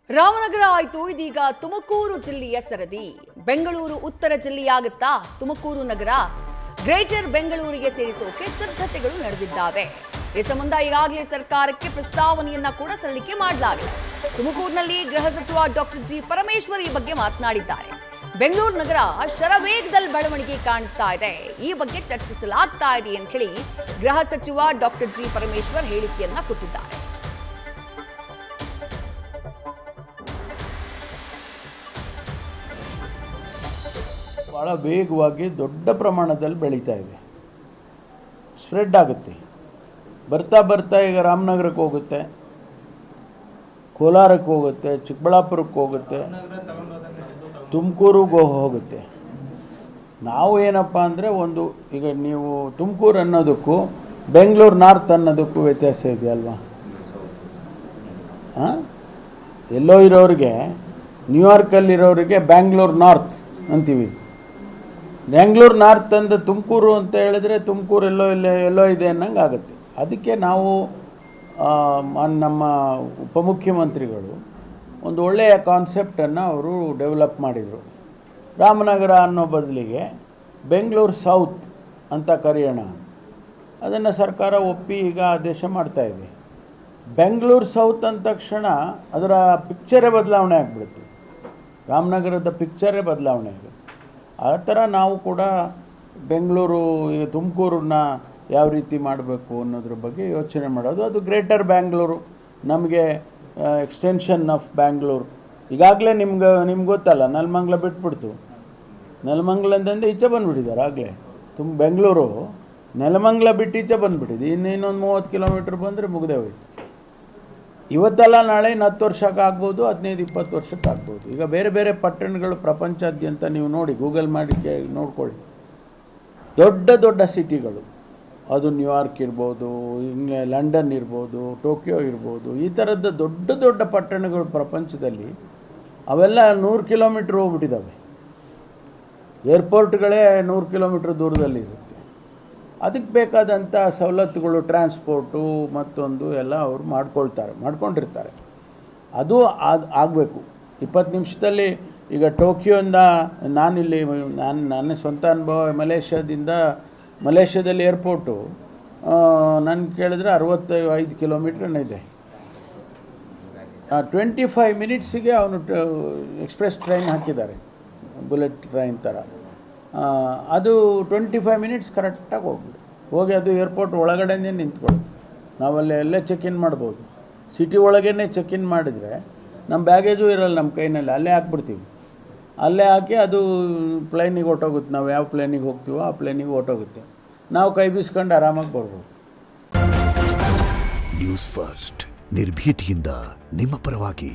ರಾಮನಗರ ಆಯ್ತು ಇದೀಗ ತುಮಕೂರು ಜಿಲ್ಲೆಯ ಸರದಿ. ಬೆಂಗಳೂರು ಉತ್ತರ ಜಿಲ್ಲೆಯಾಗುತ್ತಾ ತುಮಕೂರು ನಗರ ಗ್ರೇಟರ್ ಬೆಂಗಳೂರಿಗೆ ಸೇರಿಸೋಕೆ ಸಿದ್ಧತೆಗಳು ನಡೆದಿದ್ದಾವೆ. ಈ ಸಂಬಂಧ ಈಗಾಗಲೇ ಸರ್ಕಾರಕ್ಕೆ ಪ್ರಸ್ತಾವನೆಯನ್ನ ಕೂಡ ಸಲ್ಲಿಕೆ ಮಾಡಲಾಗಿದೆ. ತುಮಕೂರಿನಲ್ಲಿ ಗೃಹ ಸಚಿವ ಡಾಕ್ಟರ್ ಜಿ ಪರಮೇಶ್ವರ್ ಈ ಬಗ್ಗೆ ಮಾತನಾಡಿದ್ದಾರೆ. ಬೆಂಗಳೂರು ನಗರ ಶರವೇಗದಲ್ಲಿ ಬೆಳವಣಿಗೆ ಕಾಣ್ತಾ ಇದೆ, ಈ ಬಗ್ಗೆ ಚರ್ಚಿಸಲಾಗ್ತಾ ಇದೆ ಅಂತ ಹೇಳಿ ಗೃಹ ಸಚಿವ ಡಾಕ್ಟರ್ ಜಿ ಪರಮೇಶ್ವರ್ ಹೇಳಿಕೆಯನ್ನ ಕೊಟ್ಟಿದ್ದಾರೆ. ಭಾಳ ವೇಗವಾಗಿ ದೊಡ್ಡ ಪ್ರಮಾಣದಲ್ಲಿ ಬೆಳೀತಾ ಇದೆ, ಸ್ಪ್ರೆಡ್ ಆಗುತ್ತೆ. ಬರ್ತಾ ಬರ್ತಾ ಈಗ ರಾಮನಗರಕ್ಕೆ ಹೋಗುತ್ತೆ, ಕೋಲಾರಕ್ಕೆ ಹೋಗುತ್ತೆ, ಚಿಕ್ಕಬಳ್ಳಾಪುರಕ್ಕೆ ಹೋಗುತ್ತೆ, ತುಮಕೂರಿಗೆ ಹೋಗುತ್ತೆ. ನಾವು ಏನಪ್ಪ ಅಂದರೆ ಈಗ ನೀವು ತುಮಕೂರು ಅನ್ನೋದಕ್ಕೂ ಬೆಂಗಳೂರು ನಾರ್ತ್ ಅನ್ನೋದಕ್ಕೂ ವ್ಯತ್ಯಾಸ ಇದೆಯಲ್ವಾ? ಎಲ್ಲೋ ಇರೋರಿಗೆ, ನ್ಯೂಯಾರ್ಕಲ್ಲಿರೋರಿಗೆ ಬ್ಯಾಂಗ್ಳೂರು ನಾರ್ತ್ ಅಂತೀವಿ. ಬೆಂಗಳೂರು ನಾರ್ತ್ ಅಂದ ತುಮಕೂರು ಅಂತ ಹೇಳಿದ್ರೆ ತುಮಕೂರು ಎಲ್ಲೋ ಇದೆ ಅನ್ನಂಗೆ ಆಗುತ್ತೆ. ಅದಕ್ಕೆ ನಾವು ನಮ್ಮ ಉಪಮುಖ್ಯಮಂತ್ರಿಗಳು ಒಂದು ಒಳ್ಳೆಯ ಕಾನ್ಸೆಪ್ಟನ್ನು ಅವರು ಡೆವಲಪ್ ಮಾಡಿದರು. ರಾಮನಗರ ಅನ್ನೋ ಬದಲಿಗೆ ಬೆಂಗಳೂರು ಸೌತ್ ಅಂತ ಕರೆಯೋಣ. ಅದನ್ನು ಸರ್ಕಾರ ಒಪ್ಪಿ ಈಗ ಆದೇಶ ಮಾಡ್ತಾಯಿದೆ. ಬೆಂಗಳೂರು ಸೌತ್ ಅಂದ ತಕ್ಷಣ ಅದರ ಪಿಕ್ಚರೇ ಬದಲಾವಣೆ ಆಗಿಬಿಡುತ್ತೆ, ರಾಮನಗರದ ಪಿಕ್ಚರೇ ಬದಲಾವಣೆ ಆಗುತ್ತೆ. ಆ ಥರ ನಾವು ಕೂಡ ಬೆಂಗಳೂರು ತುಮಕೂರನ್ನ ಯಾವ ರೀತಿ ಮಾಡಬೇಕು ಅನ್ನೋದ್ರ ಬಗ್ಗೆ ಯೋಚನೆ ಮಾಡೋದು. ಅದು ಗ್ರೇಟರ್ ಬ್ಯಾಂಗ್ಳೂರು, ನಮಗೆ ಎಕ್ಸ್ಟೆನ್ಷನ್ ಆಫ್ ಬ್ಯಾಂಗ್ಳೂರು. ಈಗಾಗಲೇ ನಿಮ್ಗೆ ಗೊತ್ತಲ್ಲ, ನೆಲಮಂಗಲ ಬಿಟ್ಬಿಡ್ತು. ನೆಲಮಂಗಲದಿಂದ ಈಚೆ ಬಂದುಬಿಟ್ಟಿದ್ದಾರೆ ಆಗಲೇ. ಬೆಂಗಳೂರು ನೆಲಮಂಗಲ ಬಿಟ್ಟು ಈಚೆ ಬಂದುಬಿಟ್ಟಿದೆ. ಇನ್ನೊಂದು 30 ಕಿಲೋಮೀಟ್ರ್ ಬಂದರೆ ಮುಗ್ದೇ ಹೋಯ್ತು. ಇವತ್ತೆಲ್ಲ ನಾಳೆ 10 ವರ್ಷಕ್ಕೆ ಆಗ್ಬೋದು, 15-20 ವರ್ಷಕ್ಕೆ ಆಗ್ಬೋದು. ಈಗ ಬೇರೆ ಬೇರೆ ಪಟ್ಟಣಗಳು ಪ್ರಪಂಚಾದ್ಯಂತ ನೀವು ನೋಡಿ, ಗೂಗಲ್ ಮಾಡಿ ನೋಡ್ಕೊಳ್ಳಿ. ದೊಡ್ಡ ದೊಡ್ಡ ಸಿಟಿಗಳು, ಅದು ನ್ಯೂಯಾರ್ಕ್ ಇರ್ಬೋದು, ಲಂಡನ್ ಇರ್ಬೋದು, ಟೋಕಿಯೋ ಇರ್ಬೋದು, ಈ ಥರದ ದೊಡ್ಡ ದೊಡ್ಡ ಪಟ್ಟಣಗಳು ಪ್ರಪಂಚದಲ್ಲಿ ಅವೆಲ್ಲ 100 ಕಿಲೋಮೀಟ್ರ್ ಹೋಗ್ಬಿಟ್ಟಿದ್ದಾವೆ. ಏರ್ಪೋರ್ಟ್ಗಳೇ 100 ಕಿಲೋಮೀಟ್ರ್ ದೂರದಲ್ಲಿ ಇರುತ್ತೆ. ಅದಕ್ಕೆ ಬೇಕಾದಂಥ ಸವಲತ್ತುಗಳು, ಟ್ರಾನ್ಸ್ಪೋರ್ಟು ಮತ್ತೊಂದು ಎಲ್ಲ ಅವರು ಮಾಡ್ಕೊಂಡಿರ್ತಾರೆ. ಅದು ಆಗಬೇಕು. 20 ನಿಮಿಷದಲ್ಲಿ ಈಗ ಟೋಕಿಯೋಯಿಂದ ನನ್ನ ಸ್ವಂತ ಅನುಭವ, ಮಲೇಷ್ಯಾದಲ್ಲಿ ಏರ್ಪೋರ್ಟು ನಾನು ಕೇಳಿದ್ರೆ 65 ಕಿಲೋಮೀಟ್ರನ್ನ ಇದೆ. 25 ಮಿನಿಟ್ಸಿಗೆ ಅವನು ಎಕ್ಸ್ಪ್ರೆಸ್ ಟ್ರೈನ್ ಹಾಕಿದ್ದಾರೆ, ಬುಲೆಟ್ ಟ್ರೈನ್ ಥರ. ಅದು 25 ಮಿನಿಟ್ಸ್ ಕರೆಕ್ಟಾಗಿ ಹೋಗಿ ಅದು ಏರ್ಪೋರ್ಟ್ ಒಳಗಡೆನೇ ನಿಂತ್ಕೊಳ್ಳೋದು. ನಾವಲ್ಲೇ ಚೆಕ್-ಇನ್ ಮಾಡ್ಬೋದು. ಸಿಟಿ ಒಳಗೇ ಚೆಕ್-ಇನ್ ಮಾಡಿದರೆ ನಮ್ಮ ಬ್ಯಾಗೇಜು ಇರಲ್ಲ ನಮ್ಮ ಕೈನಲ್ಲಿ, ಅಲ್ಲೇ ಹಾಕ್ಬಿಡ್ತೀವಿ. ಅಲ್ಲೇ ಹಾಕಿ ಅದು ಪ್ಲೇನಿಗೆ ಹೊಟ್ಟೋಗುತ್ತೆ. ನಾವು ಯಾವ ಪ್ಲೇನಿಗೆ ಹೋಗ್ತೀವೋ ಆ ಪ್ಲೇನಿಗೆ ಹೊಟ್ಟೋಗುತ್ತೆ. ನಾವು ಕೈ ಬೀಸ್ಕೊಂಡು ಆರಾಮಾಗಿ ಬರ್ಬೋದು. ನ್ಯೂಸ್ ಫಸ್ಟ್, ನಿರ್ಭೀತಿಯಿಂದ ನಿಮ್ಮ ಪರವಾಗಿ.